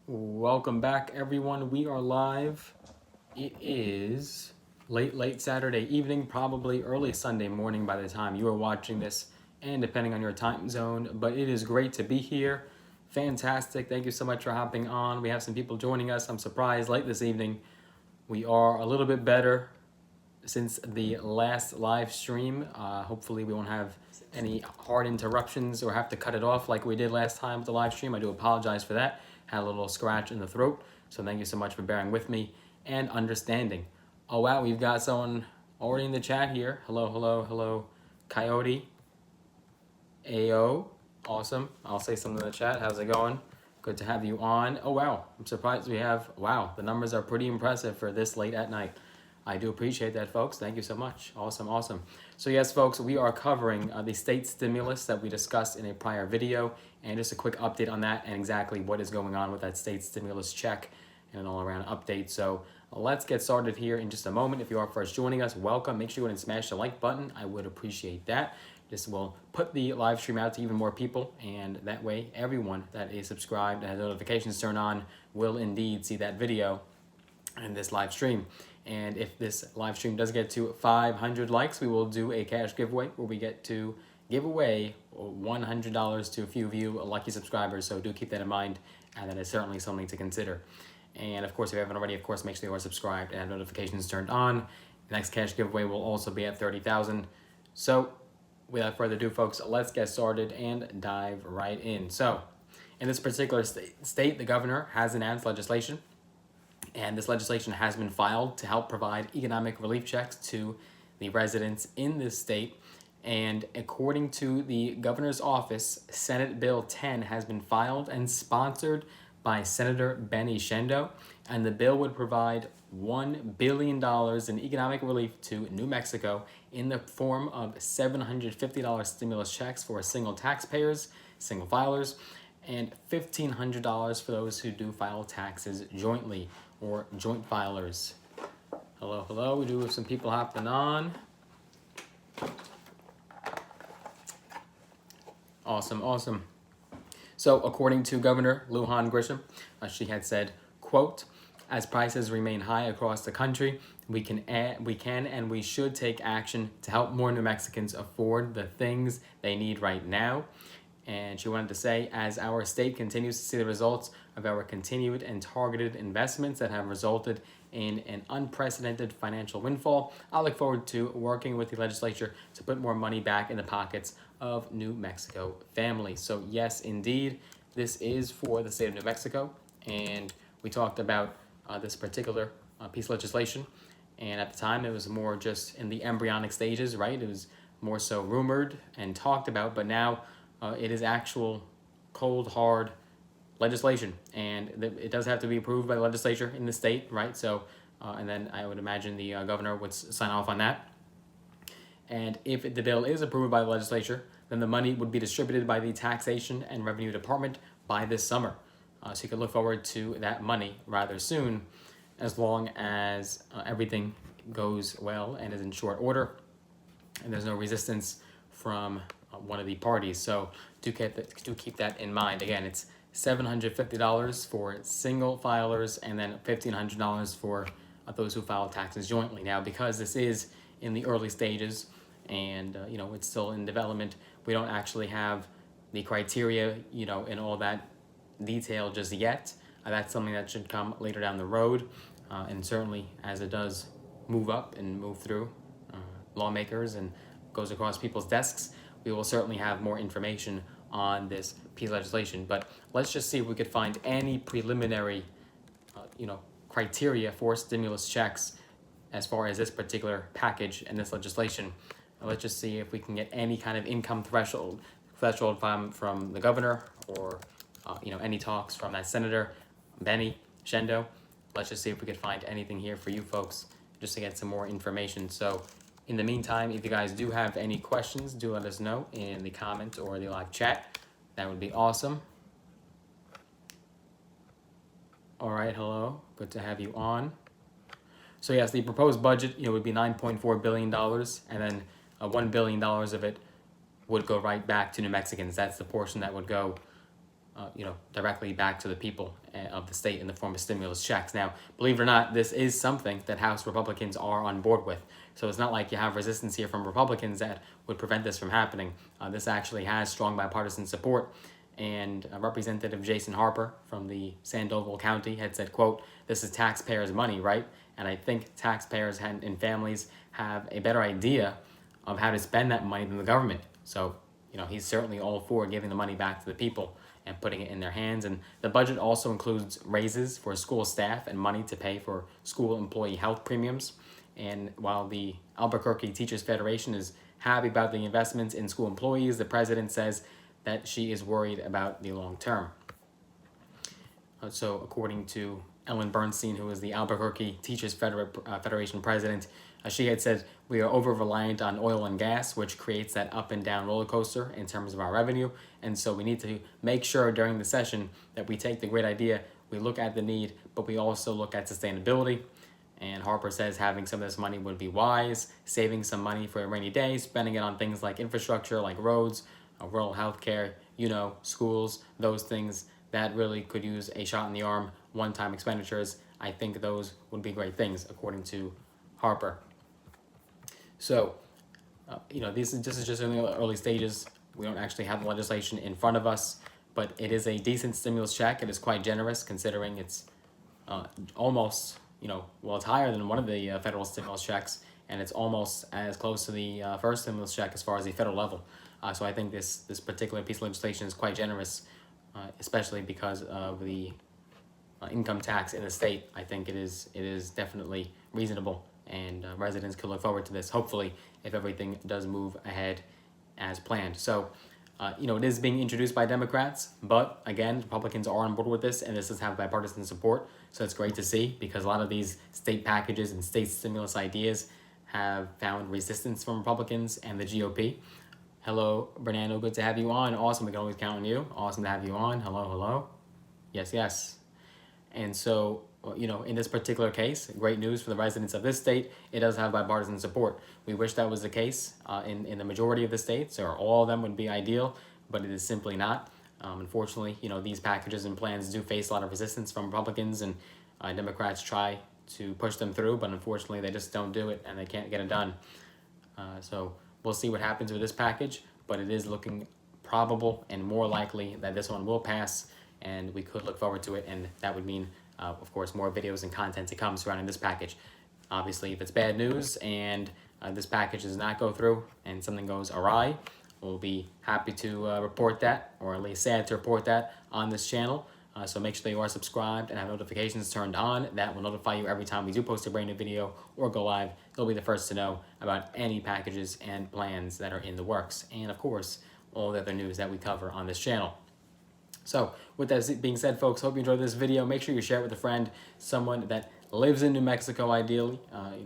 Welcome back, everyone. We are live. It is late Saturday evening, probably early Sunday morning by the time you are watching this, and depending on your time zone. But it is great to be here. Fantastic. Thank you so much for hopping on. We have some people joining us. I'm surprised late this evening. We are a little bit better since the last live stream. Hopefully, we won't have any hard interruptions or have to cut it off like we did last time with the live stream. I do apologize for that. Had a little scratch in the throat. So thank you so much for bearing with me and understanding. Oh, wow, we've got someone already in the chat here. Hello, Coyote. AO. Awesome. I'll say something in the chat. How's it going? Good to have you on. Oh, wow. I'm surprised we have, wow, the numbers are pretty impressive for this late at night. I do appreciate that, folks. Thank you so much. Awesome. So yes, folks, we are covering the state stimulus that we discussed in a prior video, and just a quick update on that and exactly what is going on with that state stimulus check and an all-around update. So let's get started here in just a moment. If you are first joining us, welcome. Make sure you go and smash the like button. I would appreciate that. This will put the live stream out to even more people, and that way everyone that is subscribed and has notifications turned on will indeed see that video and this live stream. And if this live stream does get to 500 likes, we will do a cash giveaway where we get to give away $100 to a few of you lucky subscribers. So do keep that in mind, and that is certainly something to consider. And of course, if you haven't already, of course, make sure you are subscribed and have notifications turned on. The next cash giveaway will also be at 30,000. So without further ado, folks, let's get started and dive right in. So in this particular state, the governor has announced legislation, and this legislation has been filed to help provide economic relief checks to the residents in this state. And according to the governor's office, Senate Bill 10 has been filed and sponsored by Senator Benny Shendo, and the bill would provide $1 billion in economic relief to New Mexico in the form of $750 stimulus checks for single taxpayers, single filers, and $1,500 for those who do file taxes jointly or joint filers. Hello. We do have some people hopping on. Awesome. So according to Governor Lujan Grisham, she had said, quote, "As prices remain high across the country, we can and we should take action to help more New Mexicans afford the things they need right now." And she wanted to say, as our state continues to see the results of our continued and targeted investments that have resulted in an unprecedented financial windfall, I look forward to working with the legislature to put more money back in the pockets of New Mexico families. So yes, indeed, this is for the state of New Mexico. And we talked about this particular piece of legislation. And at the time, it was more just in the embryonic stages, right? It was more so rumored and talked about, but now it is actual cold, hard legislation, and it does have to be approved by the legislature in the state, right? So, and then I would imagine the governor would sign off on that. And if the bill is approved by the legislature, then the money would be distributed by the Taxation and Revenue Department by this summer. So you can look forward to that money rather soon, as long as everything goes well and is in short order, and there's no resistance from one of the parties. So do keep that in mind. Again, it's $750 for single filers, and then $1,500 for those who file taxes jointly. Now, because this is in the early stages and it's still in development, we don't actually have the criteria in all that detail just yet. That's something that should come later down the road, and certainly as it does move up and move through lawmakers and goes across people's desks, we will certainly have more information on this piece of legislation. But let's just see if we could find any preliminary, criteria for stimulus checks as far as this particular package and this legislation. And let's just see if we can get any kind of income threshold from the governor, or any talks from that Senator Benny Shendo. Let's just see if we could find anything here for you folks, just to get some more information. So in the meantime, if you guys do have any questions, do let us know in the comment or the live chat. That would be awesome. All right, hello. Good to have you on. So yes, the proposed budget would be $9.4 billion, and then $1 billion of it would go right back to New Mexicans. That's the portion that would go directly back to the people of the state in the form of stimulus checks. Now, believe it or not, this is something that House Republicans are on board with. So it's not like you have resistance here from Republicans that would prevent this from happening. This actually has strong bipartisan support. And Representative Jason Harper from the Sandoval County had said, quote, "This is taxpayers' money, right? And I think taxpayers and families have a better idea of how to spend that money than the government." So, he's certainly all for giving the money back to the people and putting it in their hands. And the budget also includes raises for school staff and money to pay for school employee health premiums. And while the Albuquerque Teachers Federation is happy about the investments in school employees, the president says that she is worried about the long term. So according to Ellen Bernstein, who is the Albuquerque Teachers Federation president, she had said, "We are over-reliant on oil and gas, which creates that up and down roller coaster in terms of our revenue. And so we need to make sure during the session that we take the great idea, we look at the need, but we also look at sustainability." And Harper says having some of this money would be wise, saving some money for a rainy day, spending it on things like infrastructure, like roads, rural health care, schools, those things that really could use a shot in the arm, one-time expenditures. I think those would be great things, according to Harper. So, this is just in the early stages. We don't actually have the legislation in front of us, but it is a decent stimulus check. It is quite generous considering it's almost, it's higher than one of the federal stimulus checks, and it's almost as close to the first stimulus check as far as the federal level. So I think this particular piece of legislation is quite generous, especially because of the income tax in the state. I think it is definitely reasonable, and residents can look forward to this, hopefully, if everything does move ahead as planned. So, it is being introduced by Democrats, but again, Republicans are on board with this, and this does have bipartisan support. So it's great to see, because a lot of these state packages and state stimulus ideas have found resistance from Republicans and the GOP. Hello, Bernardo, good to have you on. Awesome, we can always count on you. Awesome to have you on. Hello. Yes. And so, in this particular case, great news for the residents of this state. It does have bipartisan support. We wish that was the case in the majority of the states, or all of them would be ideal, but it is simply not. Unfortunately, these packages and plans do face a lot of resistance from Republicans, and Democrats try to push them through, but unfortunately they just don't do it, and they can't get it done. So we'll see what happens with this package, but it is looking probable and more likely that this one will pass, and we could look forward to it, and that would mean, of course, more videos and content to come surrounding this package. Obviously, if it's bad news and this package does not go through and something goes awry, we'll be happy to report that, or at least sad to report that on this channel. So make sure that you are subscribed and have notifications turned on. That will notify you every time we do post a brand new video or go live. You'll be the first to know about any packages and plans that are in the works. And of course, all the other news that we cover on this channel. So with that being said, folks, hope you enjoyed this video. Make sure you share it with a friend, someone that lives in New Mexico, ideally.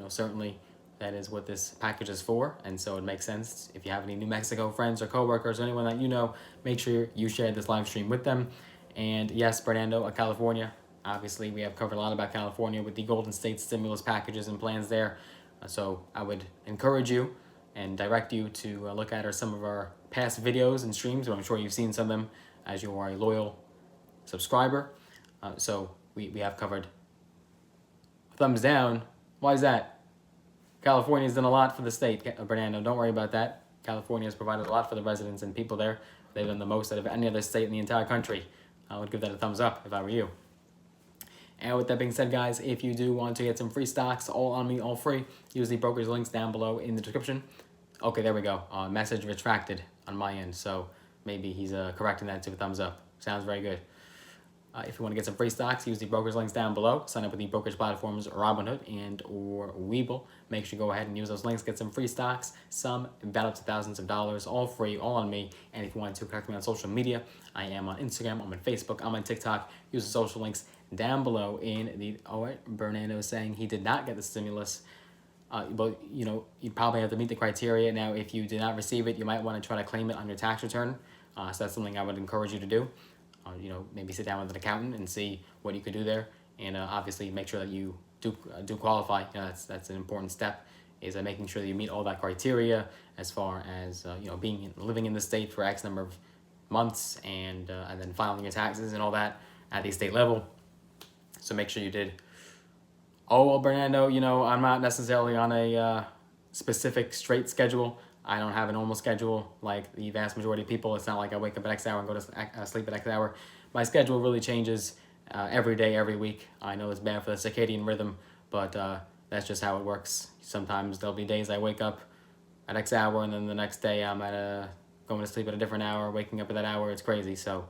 Certainly that is what this package is for. And so it makes sense. If you have any New Mexico friends or coworkers or anyone that you know, make sure you share this live stream with them. And yes, Fernando, California. Obviously, we have covered a lot about California with the Golden State stimulus packages and plans there. So I would encourage you and direct you to look at some of our past videos and streams, but I'm sure you've seen some of them as you are a loyal subscriber. So we have covered. Thumbs down. Why is that? California's done a lot for the state, Fernando. Don't worry about that. California has provided a lot for the residents and people there. They've done the most out of any other state in the entire country. I would give that a thumbs up if I were you. And with that being said, guys, if you do want to get some free stocks, all on me, all free, use the broker's links down below in the description. Okay, there we go. Message retracted on my end, so maybe he's correcting that to a thumbs up. Sounds very good. If you want to get some free stocks, use the broker's links down below. Sign up with the brokerage platforms Robinhood and or Webull. Make sure you go ahead and use those links. Get some free stocks, some value up to thousands of dollars, all free, all on me. And if you want to connect me on social media, I am on Instagram, I'm on Facebook, I'm on TikTok. Use the social links down below in the... Oh, Bernardo saying he did not get the stimulus. But, you probably have to meet the criteria. Now, if you did not receive it, you might want to try to claim it on your tax return. So that's something I would encourage you to do. Maybe sit down with an accountant and see what you could do there, and obviously make sure that you do qualify. That's an important step, is making sure that you meet all that criteria as far as living in the state for X number of months, and then filing your taxes and all that at the state level. So make sure you did. Oh, well, Bernardo, you know, I'm not necessarily on a specific straight schedule. I don't have a normal schedule like the vast majority of people. It's not like I wake up at X hour and go to sleep at X hour. My schedule really changes every day, every week. I know it's bad for the circadian rhythm, but that's just how it works. Sometimes there'll be days I wake up at X hour, and then the next day I'm going to sleep at a different hour, waking up at that hour. It's crazy. So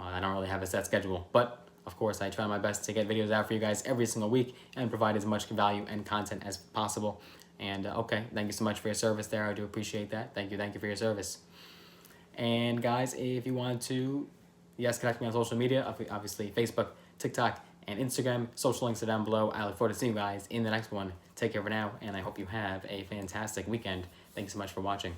I don't really have a set schedule. But of course, I try my best to get videos out for you guys every single week and provide as much value and content as possible. And okay, thank you so much for your service there. I do appreciate that. Thank you for your service. And guys, if you want to, yes, connect me on social media, obviously Facebook, TikTok, and Instagram. Social links are down below. I look forward to seeing you guys in the next one. Take care for now, and I hope you have a fantastic weekend. Thanks so much for watching.